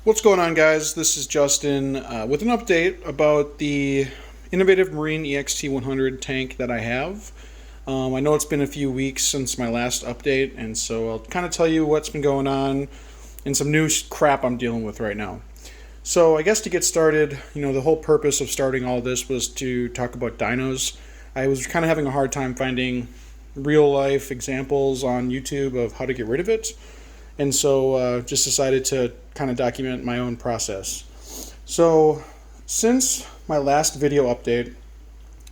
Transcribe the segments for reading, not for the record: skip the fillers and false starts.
What's going on, guys? This is Justin with an update about the innovative Marine EXT100 tank that I have. I know it's been a few weeks since my last update, and so I'll kind of tell you what's been going on and some new crap I'm dealing with right now. So I guess to get started, the whole purpose of starting all this was to talk about dinos. I was kind of having a hard time finding real-life examples on YouTube of how to get rid of it. And so just decided to kind of document my own process. So since my last video update,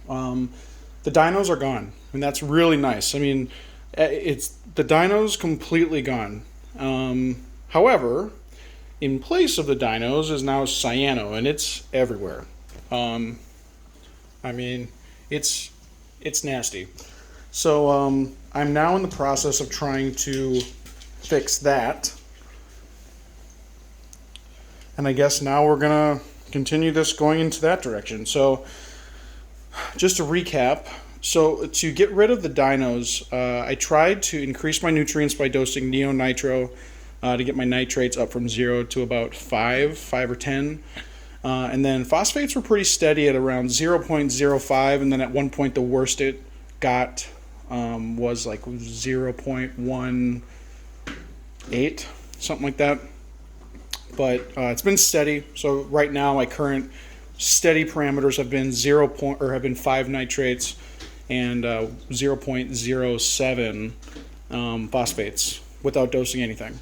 the dinos are gone, and that's really nice. I mean, it's the dinos completely gone. However, in place of the dinos is now cyano, and it's everywhere. I mean, it's nasty. So I'm now in the process of trying to fix that, and I guess now we're gonna continue this going into that direction. So just to recap, so to get rid of the dinos, I tried to increase my nutrients by dosing nitro to get my nitrates up from 0 to about 5 or 10, and then phosphates were pretty steady at around 0.05, and then at one point the worst it got was like 0.18, something like that. But it's been steady. So right now my current steady parameters have been 5 nitrates and 0.07 phosphates without dosing anything.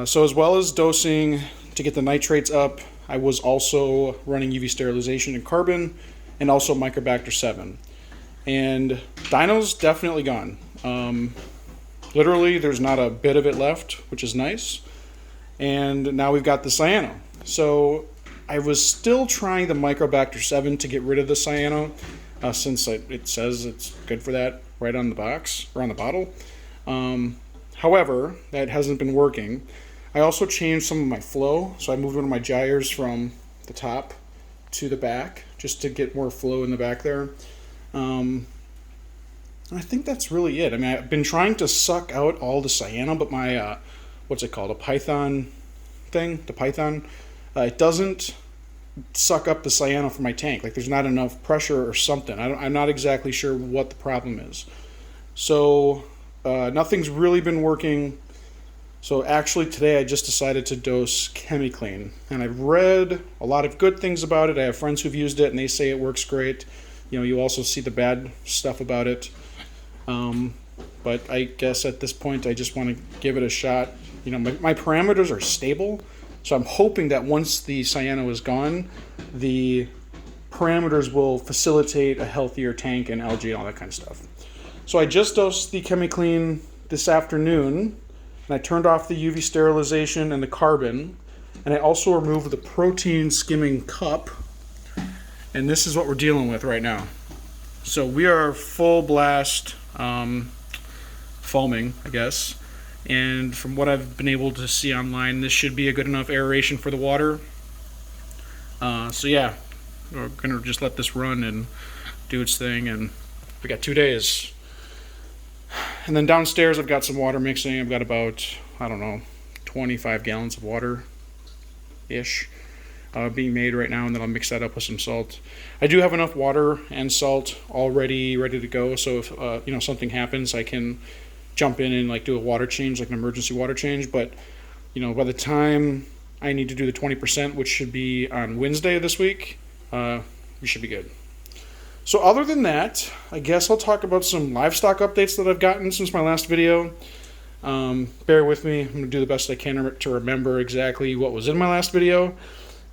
So as well as dosing to get the nitrates up, I was also running UV sterilization and carbon, and also Microbacter 7. And dino's definitely gone. Literally, there's not a bit of it left, which is nice. And now we've got the cyano. So I was still trying the Microbacter 7 to get rid of the cyano, since it says it's good for that right on the box, or on the bottle. However, that hasn't been working. I also changed some of my flow, so I moved one of my gyres from the top to the back, just to get more flow in the back there. I think that's really it. I mean, I've been trying to suck out all the cyano, but my, what's it called, a Python thing? The Python? It doesn't suck up the cyano from my tank. Like, there's not enough pressure or something. I'm not exactly sure what the problem is. So, nothing's really been working. So, actually, today I just decided to dose ChemiClean. And I've read a lot of good things about it. I have friends who've used it, and they say it works great. You also see the bad stuff about it. But I guess at this point I just want to give it a shot. My parameters are stable, so I'm hoping that once the cyano is gone, the parameters will facilitate a healthier tank and algae and all that kind of stuff. So I just dosed the ChemiClean this afternoon, and I turned off the UV sterilization and the carbon, and I also removed the protein skimming cup. And this is what we're dealing with right now. So we are full blast foaming, I guess. And from what I've been able to see online, this should be a good enough aeration for the water. So yeah, we're gonna just let this run and do its thing. And we got 2 days. And then downstairs I've got some water mixing. I've got about, 25 gallons of water-ish. Being made right now, and then I'll mix that up with some salt. I do have enough water and salt already ready to go, so if something happens, I can jump in and do a water change, like an emergency water change. But by the time I need to do the 20%, which should be on Wednesday of this week, we should be good. So other than that, I guess I'll talk about some livestock updates that I've gotten since my last video. Bear with me. I'm going to do the best I can to remember exactly what was in my last video.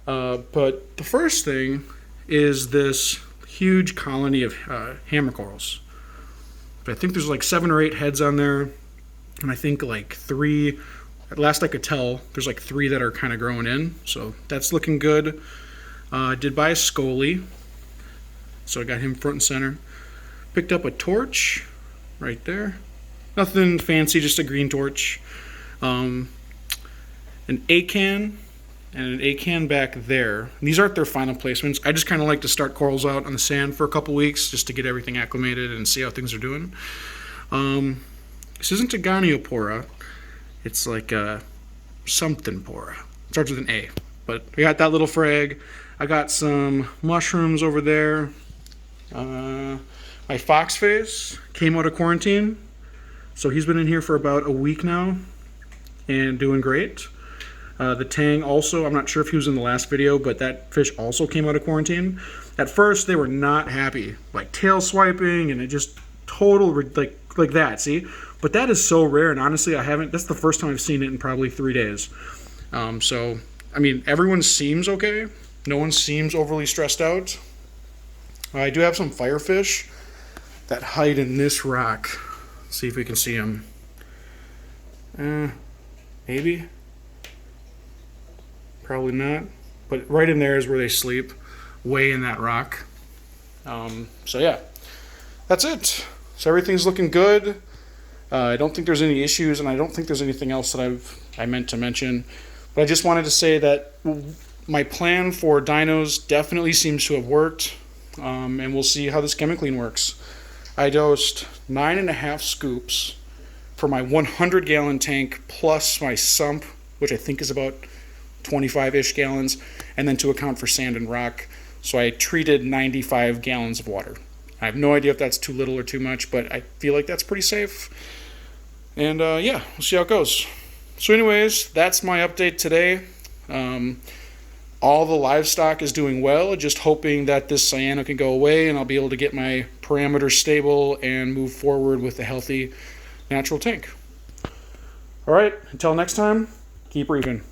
But the first thing is this huge colony of hammer corals. But I think there's 7 or 8 heads on there, and I think 3, at last I could tell, there's 3 that are kind of growing in, so that's looking good. I did buy a Scully, so I got him front and center. Picked up a torch right there. Nothing fancy, just a green torch. An A-can. And an A-can back there. And these aren't their final placements. I just kind of like to start corals out on the sand for a couple weeks just to get everything acclimated and see how things are doing. This isn't a goniopora. It's like a something pora. Starts with an A. But I got that little frag. I got some mushrooms over there. My fox face came out of quarantine. So he's been in here for about a week now and doing great. The tang also, I'm not sure if he was in the last video, but that fish also came out of quarantine. At first, they were not happy. Like tail swiping and it just total, like that, see? But that is so rare, and honestly, that's the first time I've seen it in probably 3 days. So, I mean, everyone seems okay. No one seems overly stressed out. I do have some firefish that hide in this rock. Let's see if we can see them. Maybe. Probably not. But right in there is where they sleep, way in that rock. So yeah, that's it. So everything's looking good. I don't think there's any issues, and I don't think there's anything else that I meant to mention. But I just wanted to say that my plan for dinos definitely seems to have worked, and we'll see how this chemicline works. I dosed 9.5 scoops for my 100-gallon tank plus my sump, which I think is about 25-ish gallons, and then to account for sand and rock. So I treated 95 gallons of water. I have no idea if that's too little or too much, but I feel like that's pretty safe. And yeah, we'll see how it goes. So anyways, that's my update today. All the livestock is doing well, just hoping that this cyano can go away and I'll be able to get my parameters stable and move forward with a healthy natural tank. All right, until next time, keep reefing.